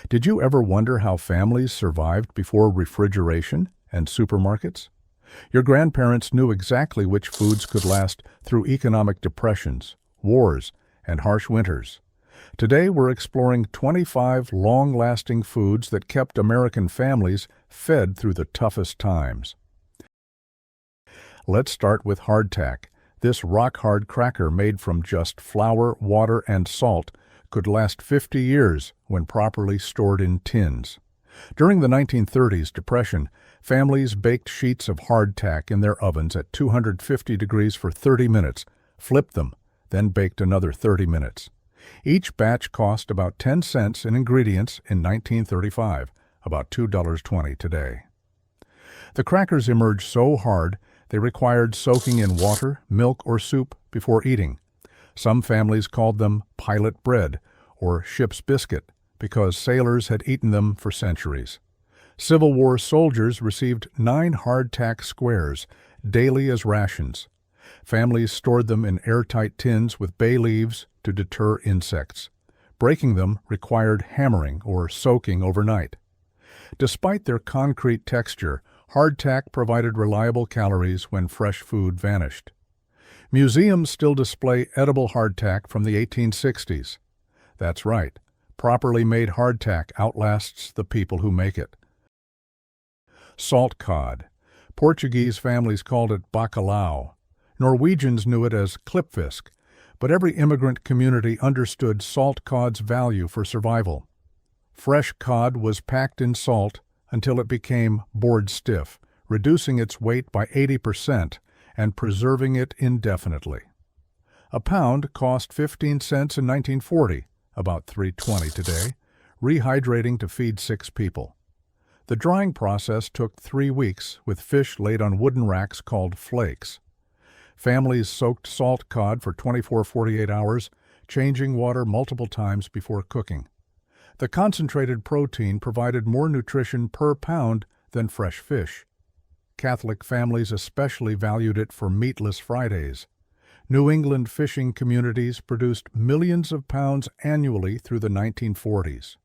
Did you ever wonder how families survived before refrigeration and supermarkets? Your grandparents knew exactly which foods could last through economic depressions, wars, and harsh winters. Today we're exploring 25 long-lasting foods that kept American families fed through the toughest times. Let's start with hardtack. This rock-hard cracker made from just flour, water, and salt could last 50 years when properly stored in tins. During the 1930s depression, families baked sheets of hardtack in their ovens at 250 degrees for 30 minutes, flipped them, then baked another 30 minutes. Each batch cost about 10 cents in ingredients in 1935, about $2.20 today. The crackers emerged so hard they required soaking in water, milk, or soup before eating. Some families called them pilot bread or ship's biscuit because sailors had eaten them for centuries. Civil War soldiers received 9 hardtack squares daily as rations. Families stored them in airtight tins with bay leaves to deter insects. Breaking them required hammering or soaking overnight. Despite their concrete texture, hardtack provided reliable calories when fresh food vanished. Museums still display edible hardtack from the 1860s. That's right, properly made hardtack outlasts the people who make it. Salt cod. Portuguese families called it bacalhau. Norwegians knew it as klippfisk, but every immigrant community understood salt cod's value for survival. Fresh cod was packed in salt until it became board stiff, reducing its weight by 80% and preserving it indefinitely. A pound cost 15 cents in 1940, about $3.20 today, rehydrating to feed 6 people. The drying process took 3 weeks, with fish laid on wooden racks called flakes. Families soaked salt cod for 24-48 hours, changing water multiple times before cooking. The concentrated protein provided more nutrition per pound than fresh fish. Catholic families especially valued it for meatless Fridays. New England fishing communities produced millions of pounds annually through the 1940s.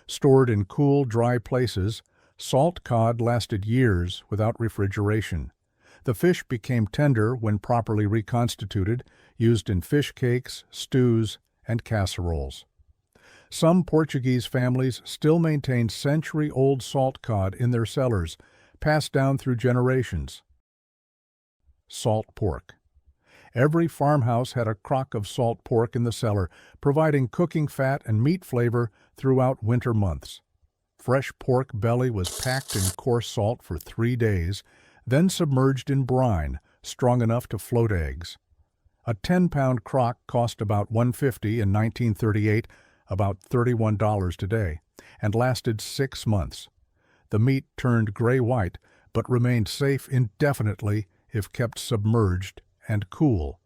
Stored in cool, dry places, salt cod lasted years without refrigeration. The fish became tender when properly reconstituted, used in fish cakes, stews, and casseroles. Some Portuguese families still maintain century-old salt cod in their cellars, passed down through generations. Salt pork. Every farmhouse had a crock of salt pork in the cellar, providing cooking fat and meat flavor throughout winter months. Fresh pork belly was packed in coarse salt for 3 days, then submerged in brine, strong enough to float eggs. A 10-pound crock cost about $1.50 in 1938, about $31 today, and lasted 6 months. The meat turned gray-white, but remained safe indefinitely if kept submerged and cool.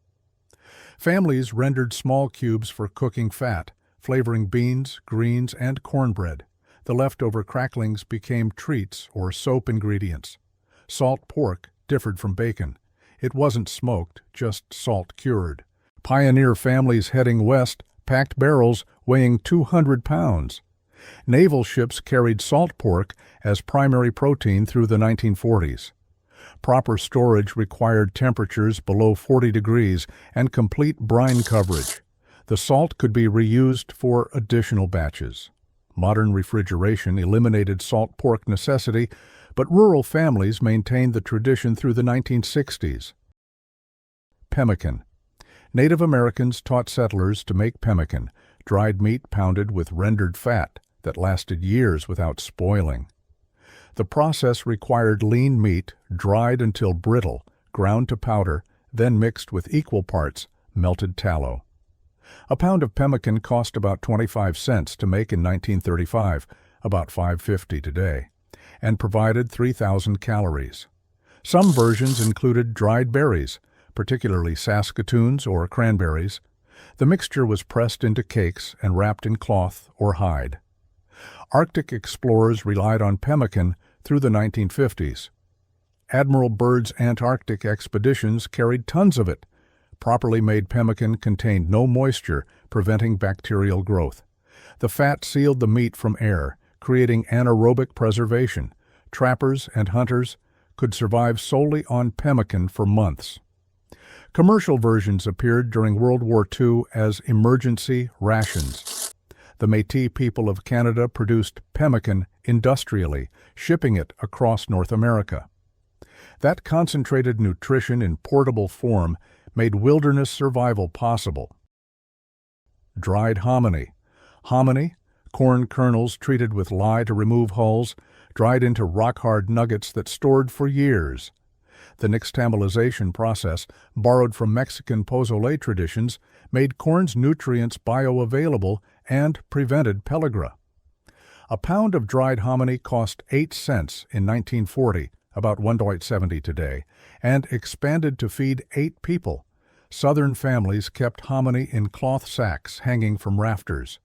Families rendered small cubes for cooking fat, flavoring beans, greens, and cornbread. The leftover cracklings became treats or soap ingredients. Salt pork differed from bacon. It wasn't smoked, just salt-cured. Pioneer families heading west packed barrels weighing 200 pounds. Naval ships carried salt pork as primary protein through the 1940s. Proper storage required temperatures below 40 degrees and complete brine coverage. The salt could be reused for additional batches. Modern refrigeration eliminated salt pork necessity, but rural families maintained the tradition through the 1960s. Pemmican. Native Americans taught settlers to make pemmican, dried meat pounded with rendered fat that lasted years without spoiling. The process required lean meat, dried until brittle, ground to powder, then mixed with equal parts melted tallow. A pound of pemmican cost about 25 cents to make in 1935, about $5.50 today, and provided 3,000 calories. Some versions included dried berries, particularly saskatoons or cranberries. The mixture was pressed into cakes and wrapped in cloth or hide. Arctic explorers relied on pemmican through the 1950s. Admiral Byrd's Antarctic expeditions carried tons of it. Properly made pemmican contained no moisture, preventing bacterial growth. The fat sealed the meat from air, creating anaerobic preservation. Trappers and hunters could survive solely on pemmican for months. Commercial versions appeared during World War II as emergency rations. The Métis people of Canada produced pemmican industrially, shipping it across North America. That concentrated nutrition in portable form made wilderness survival possible. Dried hominy. Hominy, corn kernels treated with lye to remove hulls, dried into rock-hard nuggets that stored for years. The nixtamalization process, borrowed from Mexican pozole traditions, made corn's nutrients bioavailable and prevented pellagra. A pound of dried hominy cost 8 cents in 1940, about $1.70 today, and expanded to feed 8 people. Southern families kept hominy in cloth sacks hanging from rafters.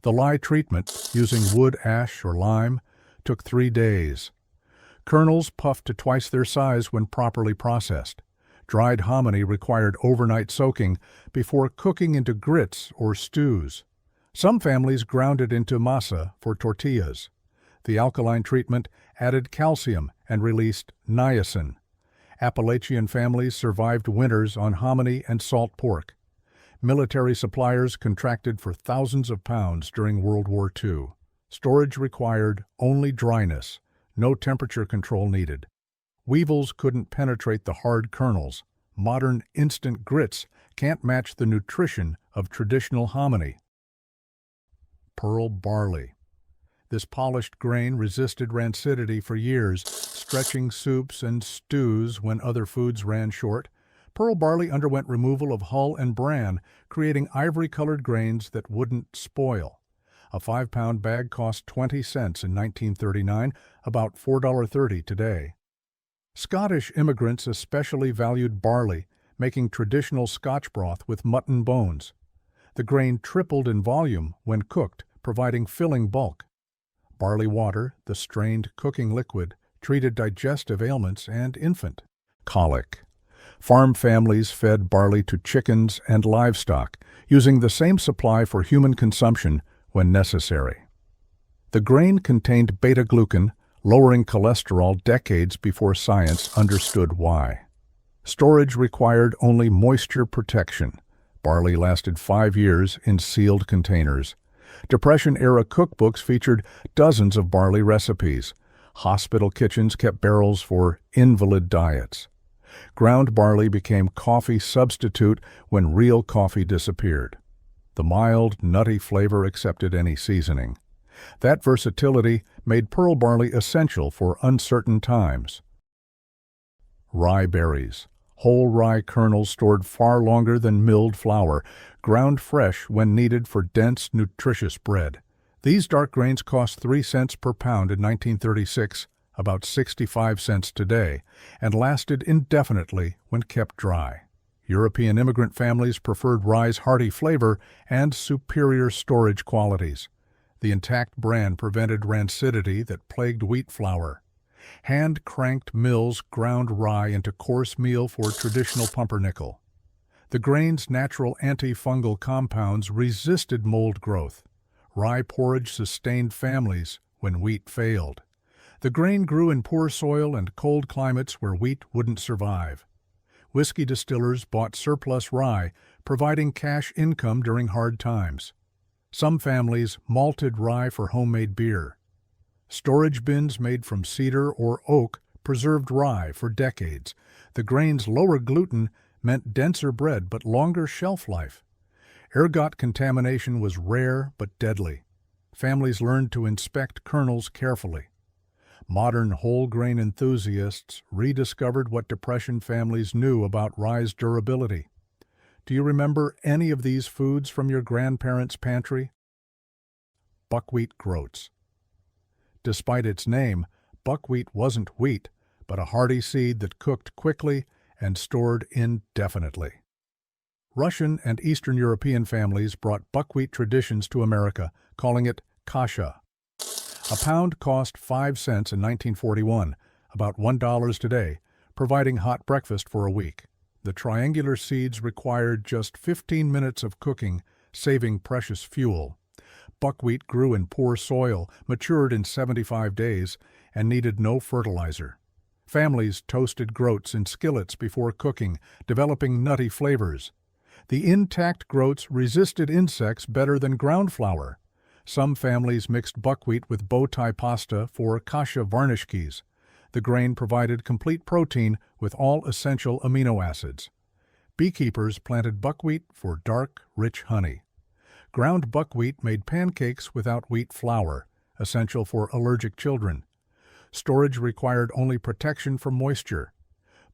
The lye treatment, using wood ash or lime, took 3 days. Kernels puffed to twice their size when properly processed. Dried hominy required overnight soaking before cooking into grits or stews. Some families ground it into masa for tortillas. The alkaline treatment added calcium and released niacin. Appalachian families survived winters on hominy and salt pork. Military suppliers contracted for thousands of pounds during World War II. Storage required only dryness, no temperature control needed. Weevils couldn't penetrate the hard kernels. Modern instant grits can't match the nutrition of traditional hominy. Pearl barley. This polished grain resisted rancidity for years, stretching soups and stews when other foods ran short. Pearl barley underwent removal of hull and bran, creating ivory-colored grains that wouldn't spoil. A 5-pound bag cost 20 cents in 1939, about $4.30 today. Scottish immigrants especially valued barley, making traditional Scotch broth with mutton bones. The grain tripled in volume when cooked, providing filling bulk. Barley water, the strained cooking liquid, treated digestive ailments and infant colic. Farm families fed barley to chickens and livestock, using the same supply for human consumption when necessary. The grain contained beta-glucan, lowering cholesterol decades before science understood why. Storage required only moisture protection. Barley lasted 5 years in sealed containers. Depression-era cookbooks featured dozens of barley recipes. Hospital kitchens kept barrels for invalid diets. Ground barley became coffee substitute when real coffee disappeared. The mild, nutty flavor accepted any seasoning. That versatility made pearl barley essential for uncertain times. Rye berries. Whole rye kernels stored far longer than milled flour, ground fresh when needed for dense, nutritious bread. These dark grains cost 3 cents per pound in 1936, about 65 cents today, and lasted indefinitely when kept dry. European immigrant families preferred rye's hearty flavor and superior storage qualities. The intact bran prevented rancidity that plagued wheat flour. Hand-cranked mills ground rye into coarse meal for traditional pumpernickel. The grain's natural antifungal compounds resisted mold growth. Rye porridge sustained families when wheat failed. The grain grew in poor soil and cold climates where wheat wouldn't survive. Whiskey distillers bought surplus rye, providing cash income during hard times. Some families malted rye for homemade beer. Storage bins made from cedar or oak preserved rye for decades. The grain's lower gluten meant denser bread but longer shelf life. Ergot contamination was rare but deadly. Families learned to inspect kernels carefully. Modern whole grain enthusiasts rediscovered what Depression families knew about rye's durability. Do you remember any of these foods from your grandparents' pantry? Buckwheat groats. Despite its name, buckwheat wasn't wheat, but a hardy seed that cooked quickly and stored indefinitely. Russian and Eastern European families brought buckwheat traditions to America, calling it kasha. A pound cost 5 cents in 1941, about $1 today, providing hot breakfast for a week. The triangular seeds required just 15 minutes of cooking, saving precious fuel. Buckwheat grew in poor soil, matured in 75 days, and needed no fertilizer. Families toasted groats in skillets before cooking, developing nutty flavors. The intact groats resisted insects better than ground flour. Some families mixed buckwheat with bow tie pasta for kasha varnishkis. The grain provided complete protein with all essential amino acids. Beekeepers planted buckwheat for dark, rich honey. Ground buckwheat made pancakes without wheat flour, essential for allergic children. Storage required only protection from moisture.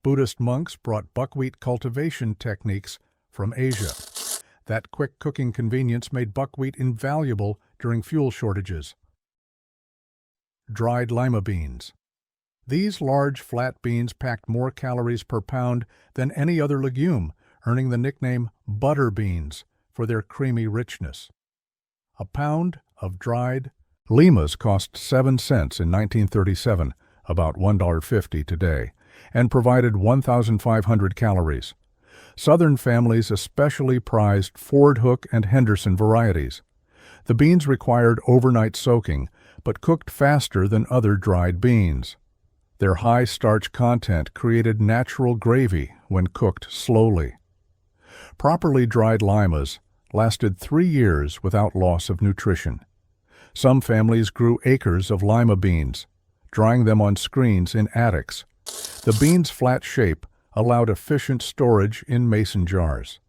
Buddhist monks brought buckwheat cultivation techniques from Asia. That quick cooking convenience made buckwheat invaluable during fuel shortages. Dried lima beans. These large, flat beans packed more calories per pound than any other legume, earning the nickname butter beans for their creamy richness. A pound of dried limas cost 7 cents in 1937, about $1.50 today, and provided 1,500 calories. Southern families especially prized Ford Hook and Henderson varieties. The beans required overnight soaking, but cooked faster than other dried beans. Their high starch content created natural gravy when cooked slowly. Properly dried limas lasted 3 years without loss of nutrition. Some families grew acres of lima beans, drying them on screens in attics. The beans' flat shape allowed efficient storage in mason jars.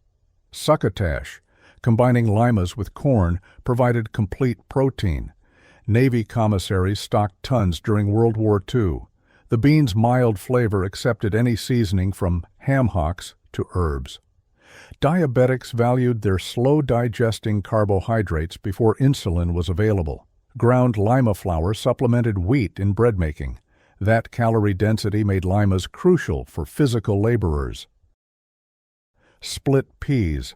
Succotash, combining limas with corn, provided complete protein. Navy commissaries stocked tons during World War II. The beans' mild flavor accepted any seasoning from ham hocks to herbs. Diabetics valued their slow-digesting carbohydrates before insulin was available. Ground lima flour supplemented wheat in bread making. That calorie density made limas crucial for physical laborers. Split peas.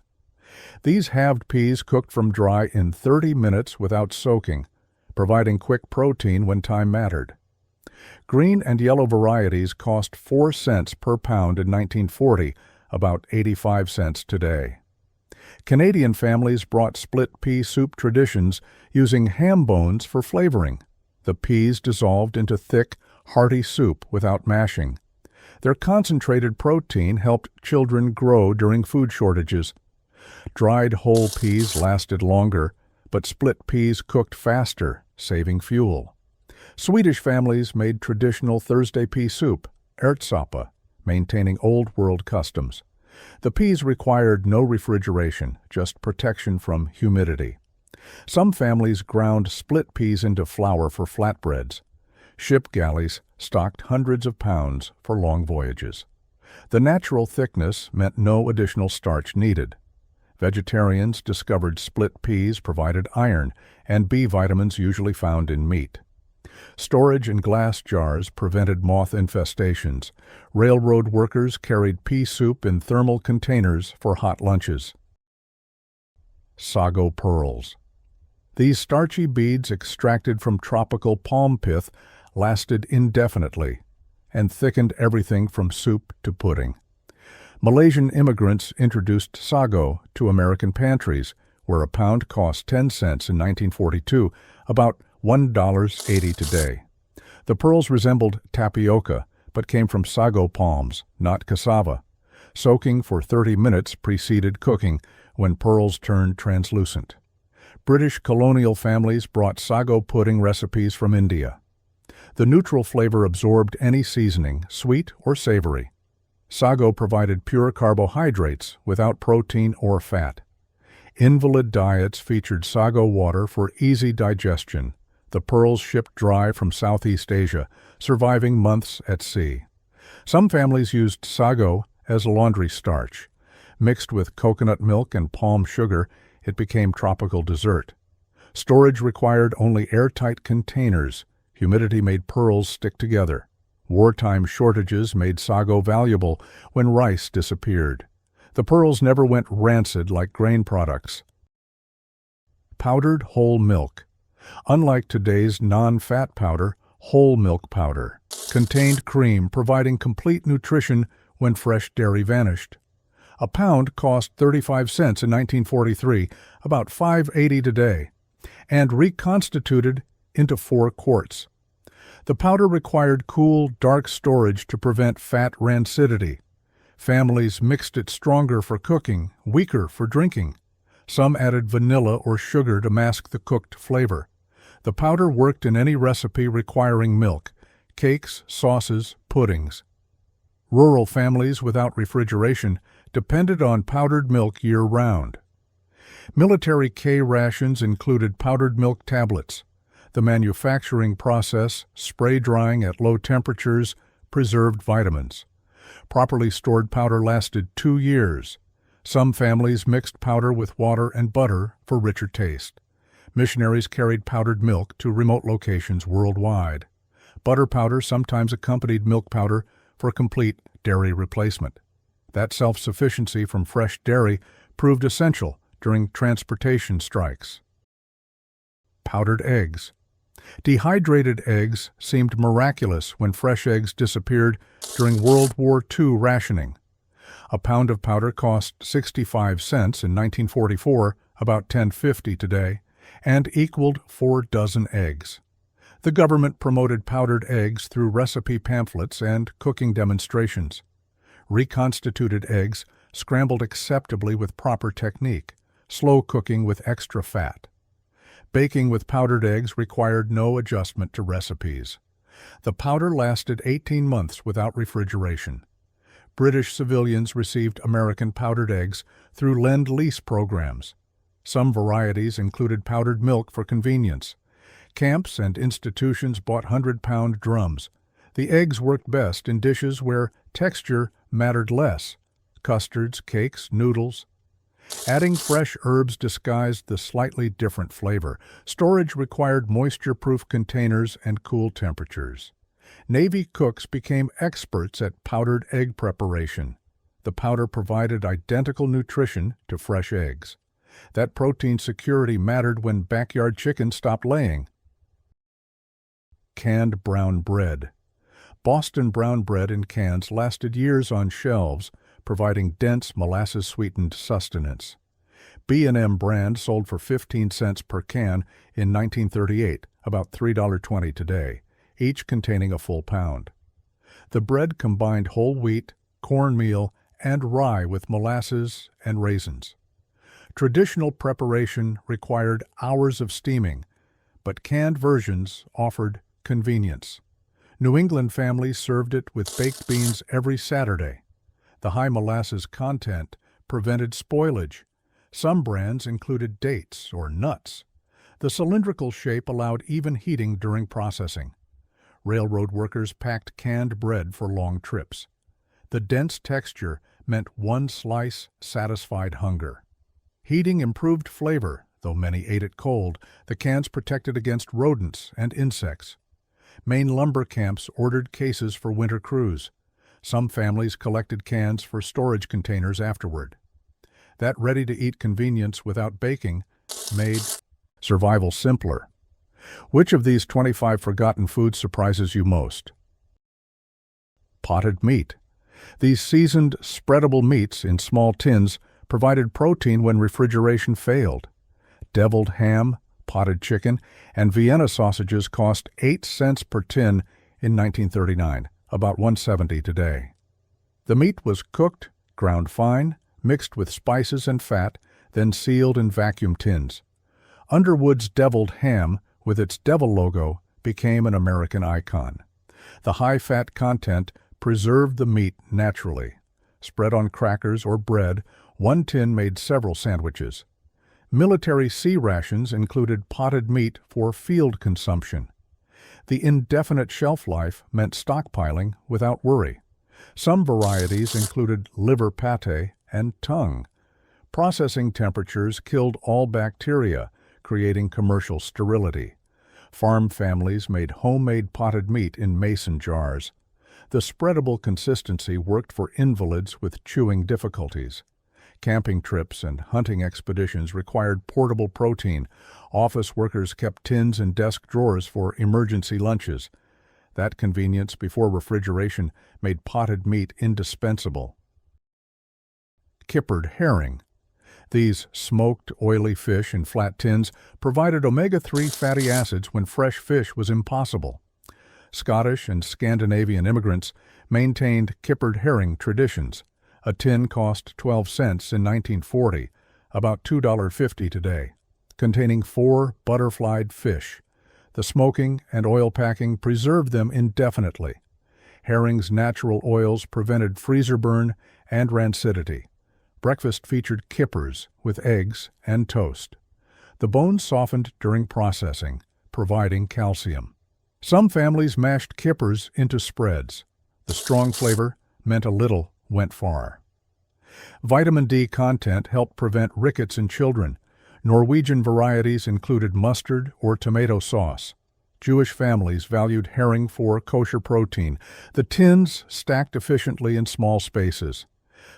These halved peas cooked from dry in 30 minutes without soaking, providing quick protein when time mattered. Green and yellow varieties cost 4 cents per pound in 1940, about 85 cents today. Canadian families brought split pea soup traditions using ham bones for flavoring. The peas dissolved into thick, hearty soup without mashing. Their concentrated protein helped children grow during food shortages. Dried whole peas lasted longer, but split peas cooked faster, saving fuel. Swedish families made traditional Thursday pea soup, ärtsoppa, maintaining old-world customs. The peas required no refrigeration, just protection from humidity. Some families ground split peas into flour for flatbreads. Ship galleys stocked hundreds of pounds for long voyages. The natural thickness meant no additional starch needed. Vegetarians discovered split peas provided iron and B vitamins usually found in meat. Storage in glass jars prevented moth infestations. Railroad workers carried pea soup in thermal containers for hot lunches. Sago pearls. These starchy beads extracted from tropical palm pith lasted indefinitely and thickened everything from soup to pudding. Malaysian immigrants introduced sago to American pantries, where a pound cost 10 cents in 1942, about $1.80 today. The pearls resembled tapioca, but came from sago palms, not cassava. Soaking for 30 minutes preceded cooking, when pearls turned translucent. British colonial families brought sago pudding recipes from India. The neutral flavor absorbed any seasoning, sweet or savory. Sago provided pure carbohydrates without protein or fat. Invalid diets featured sago water for easy digestion. The pearls shipped dry from Southeast Asia, surviving months at sea. Some families used sago as laundry starch. Mixed with coconut milk and palm sugar, it became tropical dessert. Storage required only airtight containers. Humidity made pearls stick together. Wartime shortages made sago valuable when rice disappeared. The pearls never went rancid like grain products. Powdered whole milk. Unlike today's non-fat powder, whole milk powder contained cream, providing complete nutrition when fresh dairy vanished. A pound cost 35 cents in 1943, about $5.80 today. and reconstituted into 4 quarts. The powder required cool, dark storage to prevent fat rancidity. Families mixed it stronger for cooking, weaker for drinking. Some added vanilla or sugar to mask the cooked flavor. The powder worked in any recipe requiring milk: cakes, sauces, puddings. Rural families without refrigeration depended on powdered milk year-round. Military K rations included powdered milk tablets. The manufacturing process, spray drying at low temperatures, preserved vitamins. Properly stored powder lasted 2 years. Some families mixed powder with water and butter for richer taste. Missionaries carried powdered milk to remote locations worldwide. Butter powder sometimes accompanied milk powder for complete dairy replacement. That self-sufficiency from fresh dairy proved essential during transportation strikes. Powdered eggs. Dehydrated eggs seemed miraculous when fresh eggs disappeared during World War II rationing. A pound of powder cost 65 cents in 1944, about $10.50 today, and equaled 4 dozen eggs. The government promoted powdered eggs through recipe pamphlets and cooking demonstrations. Reconstituted eggs scrambled acceptably with proper technique, slow cooking with extra fat. Baking with powdered eggs required no adjustment to recipes. The powder lasted 18 months without refrigeration. British civilians received American powdered eggs through Lend-Lease programs. Some varieties included powdered milk for convenience. Camps and institutions bought 100-pound drums. The eggs worked best in dishes where texture mattered less: custards, cakes, noodles. Adding fresh herbs disguised the slightly different flavor. Storage required moisture-proof containers and cool temperatures. Navy cooks became experts at powdered egg preparation. The powder provided identical nutrition to fresh eggs. That protein security mattered when backyard chickens stopped laying. Canned brown bread. Boston brown bread in cans lasted years on shelves, providing dense, molasses-sweetened sustenance. B&M brand sold for 15 cents per can in 1938, about $3.20 today, each containing a full pound. The bread combined whole wheat, cornmeal, and rye with molasses and raisins. Traditional preparation required hours of steaming, but canned versions offered convenience. New England families served it with baked beans every Saturday. The high molasses content prevented spoilage. Some brands included dates or nuts. The cylindrical shape allowed even heating during processing. Railroad workers packed canned bread for long trips. The dense texture meant one slice satisfied hunger. Heating improved flavor, though many ate it cold. The cans protected against rodents and insects. Maine lumber camps ordered cases for winter crews. Some families collected cans for storage containers afterward. That ready-to-eat convenience without baking made survival simpler. Which of these 25 forgotten foods surprises you most? Potted meat. These seasoned, spreadable meats in small tins provided protein when refrigeration failed. Deviled ham, potted chicken, and Vienna sausages cost 8 cents per tin in 1939, about $1.70 today. The meat was cooked, ground fine, mixed with spices and fat, then sealed in vacuum tins. Underwood's deviled ham, with its devil logo, became an American icon. The high-fat content preserved the meat naturally. Spread on crackers or bread, one tin made several sandwiches. Military C rations included potted meat for field consumption. The indefinite shelf life meant stockpiling without worry. Some varieties included liver pate and tongue. Processing temperatures killed all bacteria, creating commercial sterility. Farm families made homemade potted meat in mason jars. The spreadable consistency worked for invalids with chewing difficulties. Camping trips and hunting expeditions required portable protein. Office workers kept tins in desk drawers for emergency lunches. That convenience before refrigeration made potted meat indispensable. Kippered herring. These smoked, oily fish in flat tins provided omega-3 fatty acids when fresh fish was impossible. Scottish and Scandinavian immigrants maintained kippered herring traditions. A tin cost 12 cents in 1940, about $2.50 today, containing 4 butterflied fish. The smoking and oil packing preserved them indefinitely. Herring's natural oils prevented freezer burn and rancidity. Breakfast featured kippers with eggs and toast. The bones softened during processing, providing calcium. Some families mashed kippers into spreads. The strong flavor meant a little went far. Vitamin D content helped prevent rickets in children. Norwegian varieties included mustard or tomato sauce. Jewish families valued herring for kosher protein. The tins stacked efficiently in small spaces.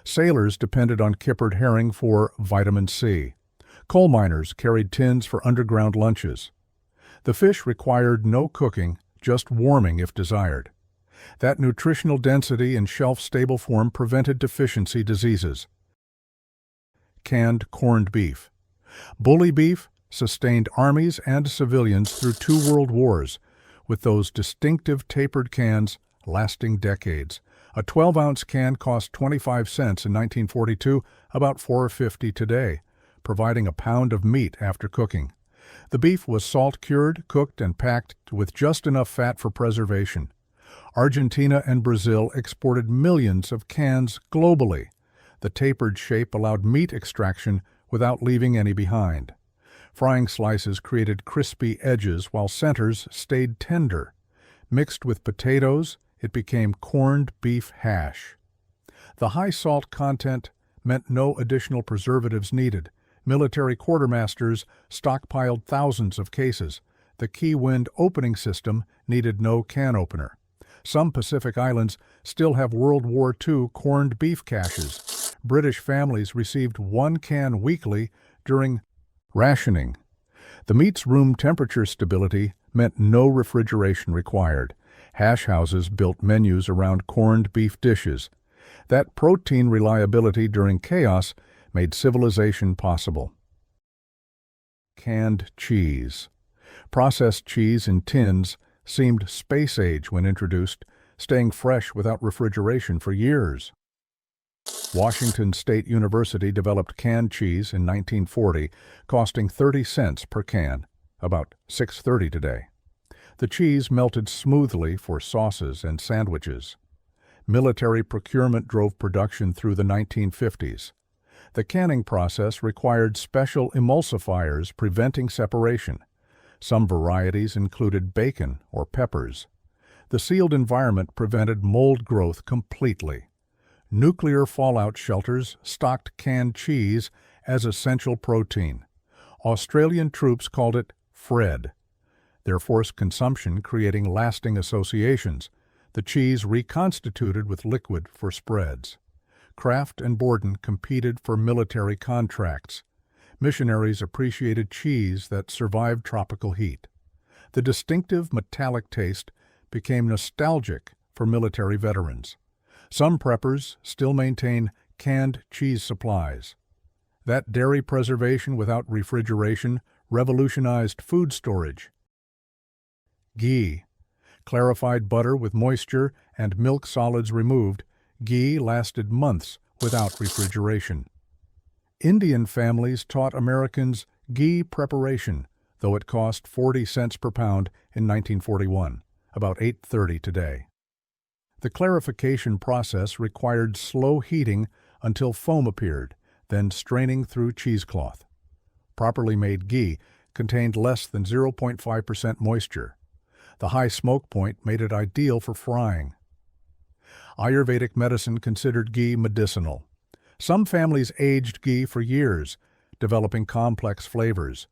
Sailors depended on kippered herring for vitamin C. Coal miners carried tins for underground lunches. The fish required no cooking, just warming if desired. That nutritional density and shelf-stable form prevented deficiency diseases. Canned corned beef. Bully beef sustained armies and civilians through 2 world wars, with those distinctive tapered cans lasting decades. A 12-ounce can cost 25 cents in 1942, about $4.50 today, providing a pound of meat after cooking. The beef was salt-cured, cooked, and packed with just enough fat for preservation. Argentina and Brazil exported millions of cans globally. The tapered shape allowed meat extraction without leaving any behind. Frying slices created crispy edges while centers stayed tender. Mixed with potatoes, it became corned beef hash. The high salt content meant no additional preservatives needed. Military quartermasters stockpiled thousands of cases. The Key Wind opening system needed no can opener. Some Pacific islands still have World War II corned beef caches. British families received 1 can weekly during rationing. The meat's room temperature stability meant no refrigeration required. Hash houses built menus around corned beef dishes. That protein reliability during chaos made civilization possible. Canned cheese. Processed cheese in tins seemed space-age when introduced, staying fresh without refrigeration for years. Washington State University developed canned cheese in 1940, costing 30 cents per can, about $6.30 today. The cheese melted smoothly for sauces and sandwiches. Military procurement drove production through the 1950s. The canning process required special emulsifiers preventing separation. Some varieties included bacon or peppers. The sealed environment prevented mold growth completely. Nuclear fallout shelters stocked canned cheese as essential protein. Australian troops called it Fred. Their forced consumption creating lasting associations. The cheese reconstituted with liquid for spreads. Kraft and Borden competed for military contracts. Missionaries appreciated cheese that survived tropical heat. The distinctive metallic taste became nostalgic for military veterans. Some preppers still maintain canned cheese supplies. That dairy preservation without refrigeration revolutionized food storage. Ghee. Clarified butter with moisture and milk solids removed, ghee lasted months without refrigeration. Indian families taught Americans ghee preparation, though it cost 40 cents per pound in 1941, about $8.30 today. The clarification process required slow heating until foam appeared, then straining through cheesecloth. Properly made ghee contained less than 0.5% moisture. The high smoke point made it ideal for frying. Ayurvedic medicine considered ghee medicinal. Some families aged ghee for years, developing complex flavors.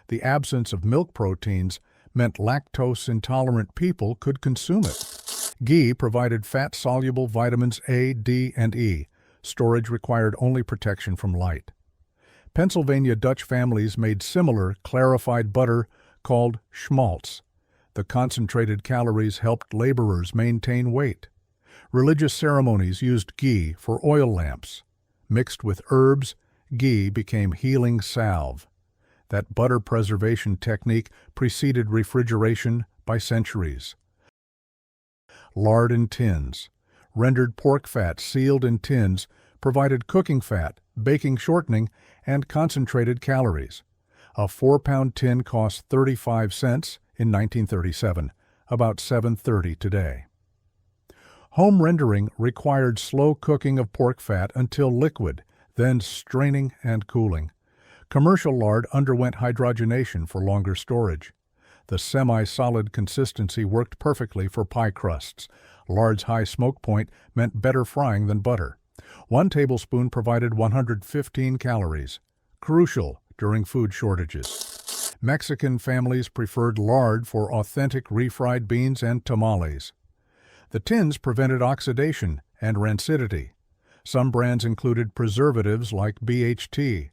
The absence of milk proteins meant lactose-intolerant people could consume it. Ghee provided fat-soluble vitamins A, D, and E. Storage required only protection from light. Pennsylvania Dutch families made similar clarified butter called schmaltz. The concentrated calories helped laborers maintain weight. Religious ceremonies used ghee for oil lamps. Mixed with herbs, Ghee became healing salve. That butter preservation technique preceded refrigeration by centuries. Lard in tins. Rendered pork fat sealed in tins provided cooking fat, baking shortening, and concentrated calories. A 4-pound tin cost 35 cents in 1937, about $7.30 today. Home rendering required slow cooking of pork fat until liquid, then straining and cooling. Commercial lard underwent hydrogenation for longer storage. The semi-solid consistency worked perfectly for pie crusts. Lard's high smoke point meant better frying than butter. 1 tablespoon provided 115 calories, crucial during food shortages. Mexican families preferred lard for authentic refried beans and tamales. The tins prevented oxidation and rancidity. Some brands included preservatives like BHT.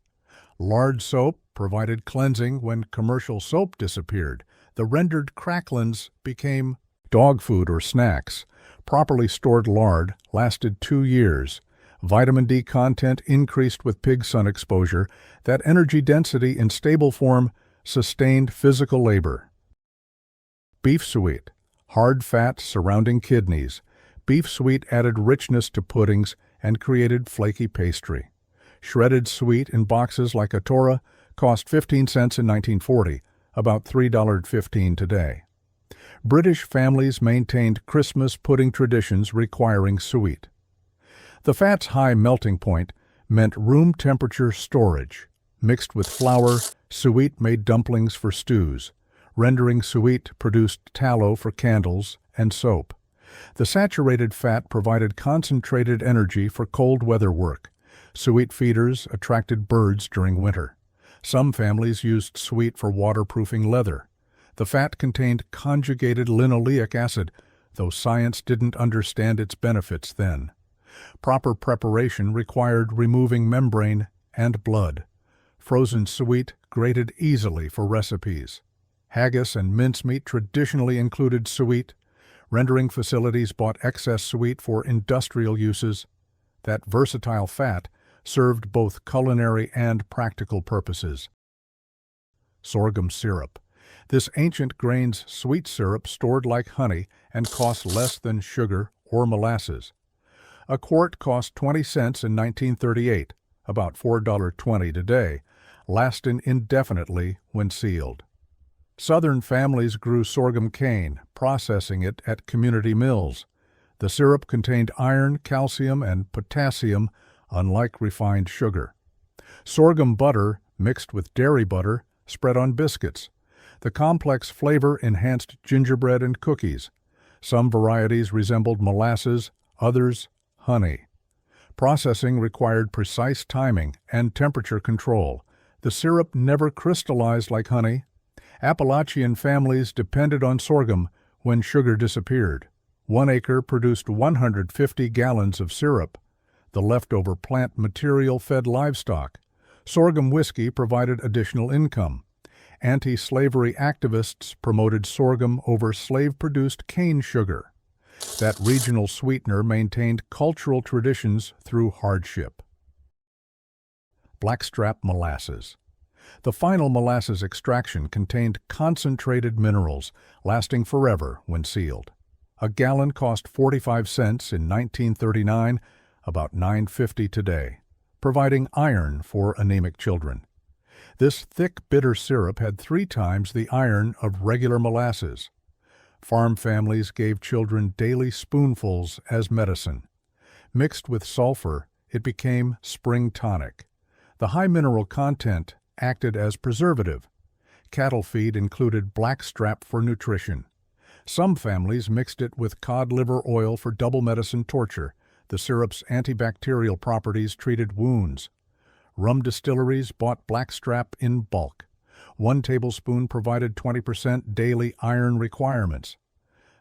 Lard soap provided cleansing when commercial soap disappeared. The rendered cracklins became dog food or snacks. Properly stored lard lasted 2 years. Vitamin D content increased with pig sun exposure. That energy density in stable form sustained physical labor. Beef suet. Hard fat surrounding kidneys. Beef suet added richness to puddings and created flaky pastry. Shredded suet in boxes like a Torah cost 15 cents in 1940, about $3.15 today. British families maintained Christmas pudding traditions requiring suet. The fat's high melting point meant room temperature storage. Mixed with flour, suet made dumplings for stews. Rendering suet produced tallow for candles and soap. The saturated fat provided concentrated energy for cold weather work. Suet feeders attracted birds during winter. Some families used suet for waterproofing leather. The fat contained conjugated linoleic acid, though science didn't understand its benefits then. Proper preparation required removing membrane and blood. Frozen suet grated easily for recipes. Haggis and mincemeat traditionally included suet. Rendering facilities bought excess suet for industrial uses. That versatile fat served both culinary and practical purposes. Sorghum syrup. This ancient grain's sweet syrup stored like honey and cost less than sugar or molasses. A quart cost 20 cents in 1938, about $4.20 today, lasting indefinitely when sealed. Southern families grew sorghum cane, processing it at community mills. The syrup contained iron, calcium, and potassium, unlike refined sugar. Sorghum butter, mixed with dairy butter, spread on biscuits. The complex flavor enhanced gingerbread and cookies. Some varieties resembled molasses, others honey. Processing required precise timing and temperature control. The syrup never crystallized like honey. Appalachian families depended on sorghum when sugar disappeared. 1 acre produced 150 gallons of syrup. The leftover plant material fed livestock. Sorghum whiskey provided additional income. Anti-slavery activists promoted sorghum over slave-produced cane sugar. That regional sweetener maintained cultural traditions through hardship. Blackstrap molasses. The final molasses extraction contained concentrated minerals, lasting forever when sealed. A gallon cost 45 cents in 1939, about $9.50 today, providing iron for anemic children. This thick, bitter syrup had 3 times the iron of regular molasses. Farm families gave children daily spoonfuls as medicine. Mixed with sulfur, it became spring tonic. The high mineral content acted as preservative. Cattle feed included Blackstrap for nutrition. Some families mixed it with cod liver oil for double medicine torture. The syrup's antibacterial properties treated wounds. Rum distilleries bought Blackstrap in bulk. 1 tablespoon provided 20% daily iron requirements.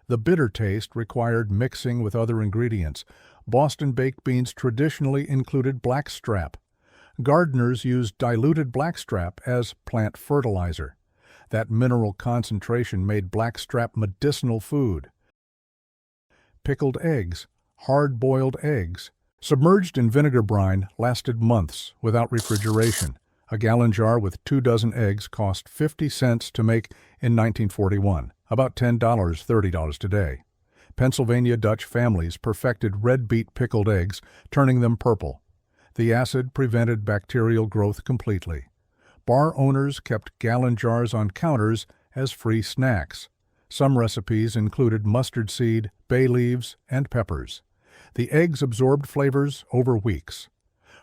The bitter taste required mixing with other ingredients. Boston baked beans traditionally included Blackstrap. Gardeners used diluted Blackstrap as plant fertilizer. That mineral concentration made Blackstrap medicinal food. Pickled eggs, hard-boiled eggs, Submerged in vinegar brine lasted months without refrigeration. A gallon jar with 24 eggs cost 50 cents to make in 1941, about $10, $30 today. Pennsylvania Dutch families perfected red beet pickled eggs, turning them purple. The acid prevented bacterial growth completely. Bar owners kept gallon jars on counters as free snacks. Some recipes included mustard seed, bay leaves, and peppers. The eggs absorbed flavors over weeks.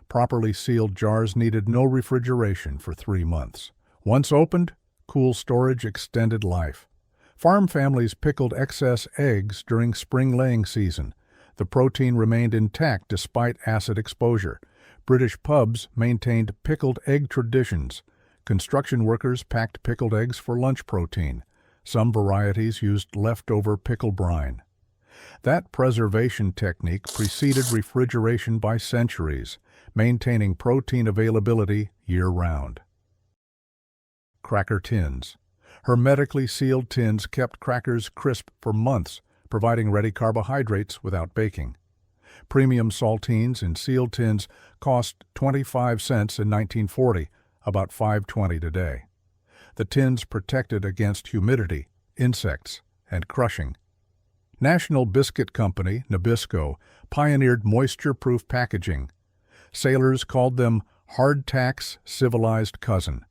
Properly sealed jars needed no refrigeration for 3 months. Once opened, cool storage extended life. Farm families pickled excess eggs during spring laying season. The protein remained intact despite acid exposure. British pubs maintained pickled egg traditions. Construction workers packed pickled eggs for lunch protein. Some varieties used leftover pickle brine. That preservation technique preceded refrigeration by centuries, maintaining protein availability year-round. Cracker tins. Hermetically sealed tins kept crackers crisp for months, providing ready carbohydrates without baking. Premium saltines in sealed tins cost 25 cents in 1940, about $5.20 today. The tins protected against humidity, insects, and crushing. National Biscuit Company, Nabisco, pioneered moisture-proof packaging. Sailors called them Hardtack's civilized cousin.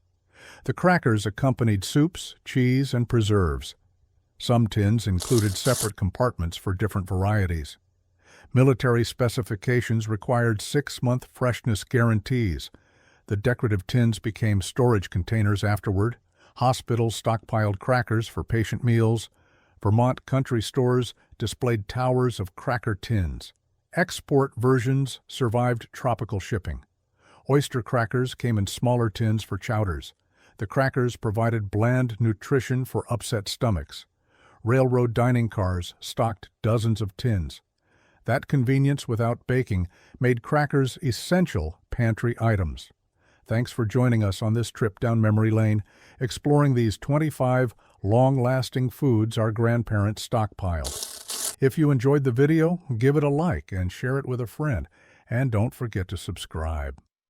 The crackers accompanied soups, cheese, and preserves. Some tins included separate compartments for different varieties. Military specifications required 6-month freshness guarantees. The decorative tins became storage containers afterward. Hospitals stockpiled crackers for patient meals. Vermont country stores displayed towers of cracker tins. Export versions survived tropical shipping. Oyster crackers came in smaller tins for chowders. The crackers provided bland nutrition for upset stomachs. Railroad dining cars stocked dozens of tins. That convenience without baking made crackers essential pantry items. Thanks for joining us on this trip down memory lane, exploring these 25 long-lasting foods our grandparents stockpiled. If you enjoyed the video, give it a like and share it with a friend. And don't forget to subscribe.